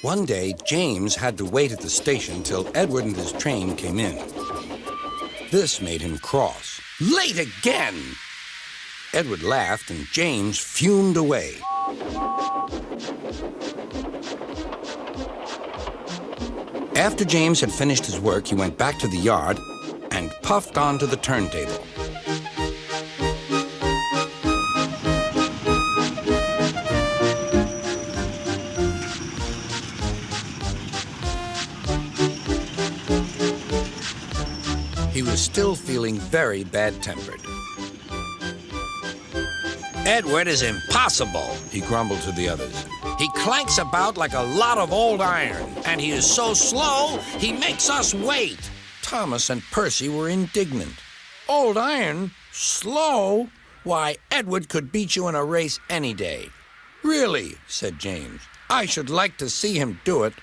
One day, James had to wait at the station till Edward and his train came in. This made him cross. Late again! Edward laughed and James fumed away. After James had finished his work, he went back to the yard and puffed onto the turntable. He was still feeling very bad-tempered. "Edward is impossible," he grumbled to the others. "He clanks about like a lot of old iron, and he is so slow, he makes us wait." Thomas and Percy were indignant. "Old iron? Slow? Why, Edward could beat you in a race any day." "Really," said James, "I should like to see him do it."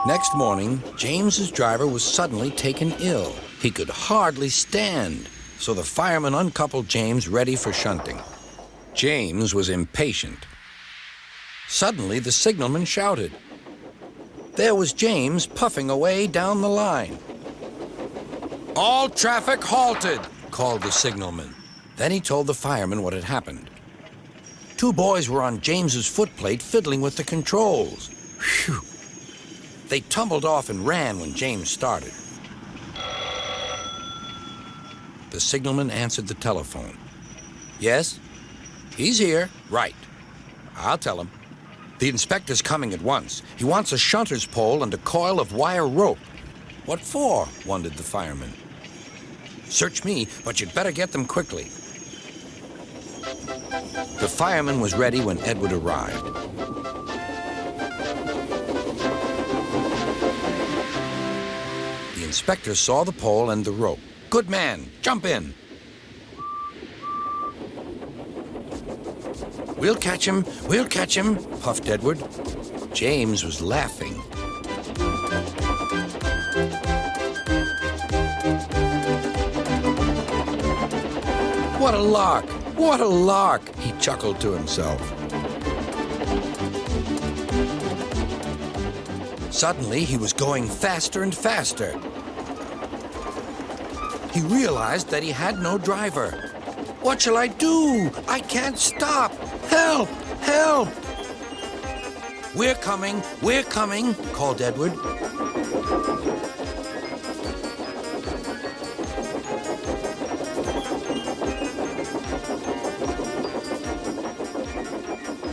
Next morning, James's driver was suddenly taken ill. He could hardly stand, so the fireman uncoupled James ready for shunting. James was impatient. Suddenly, the signalman shouted. There was James puffing away down the line. "All traffic halted," called the signalman. Then he told the fireman what had happened. Two boys were on James's footplate fiddling with the controls. Phew! They tumbled off and ran when James started. The signalman answered the telephone. "Yes? He's here. Right. I'll tell him. The inspector's coming at once. He wants a shunter's pole and a coil of wire rope." "What for?" wondered the fireman. "Search me, but you'd better get them quickly." The fireman was ready when Edward arrived. The inspector saw the pole and the rope. "Good man, jump in." We'll catch him, puffed Edward. James was laughing. What a lark, he chuckled to himself. Suddenly, he was going faster and faster. He realized that he had no driver. "What shall I do? I can't stop! Help! Help!" We're coming, called Edward.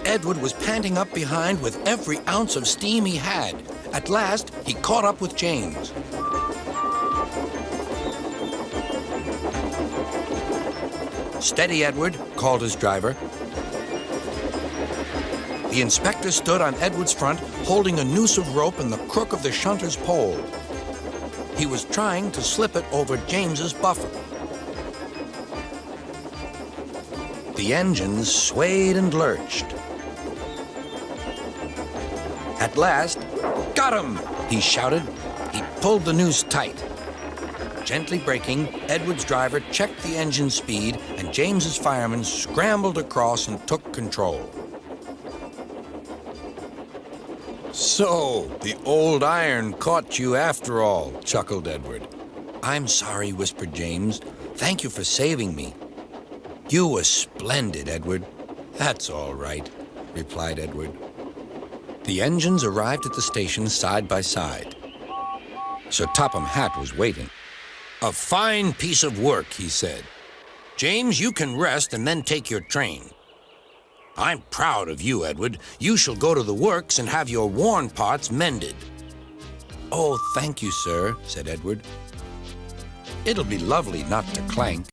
Edward was panting up behind with every ounce of steam he had. At last, he caught up with James. "Steady, Edward," called his driver. The inspector stood on Edward's front, holding a noose of rope and the crook of the shunter's pole. He was trying to slip it over James's buffer. The engines swayed and lurched. At last, "Got him!" he shouted. He pulled the noose tight. Gently braking, Edward's driver checked the engine speed, and James's fireman scrambled across and took control. "So, the old iron caught you after all," chuckled Edward. "I'm sorry," whispered James. "Thank you for saving me." "You were splendid, Edward." "That's all right," replied Edward. The engines arrived at the station side by side. Sir Topham Hatt was waiting. "A fine piece of work," he said. "James, you can rest and then take your train." "I'm proud of you, Edward. You shall go to the works and have your worn parts mended." "Oh, thank you, sir," said Edward. "It'll be lovely not to clank."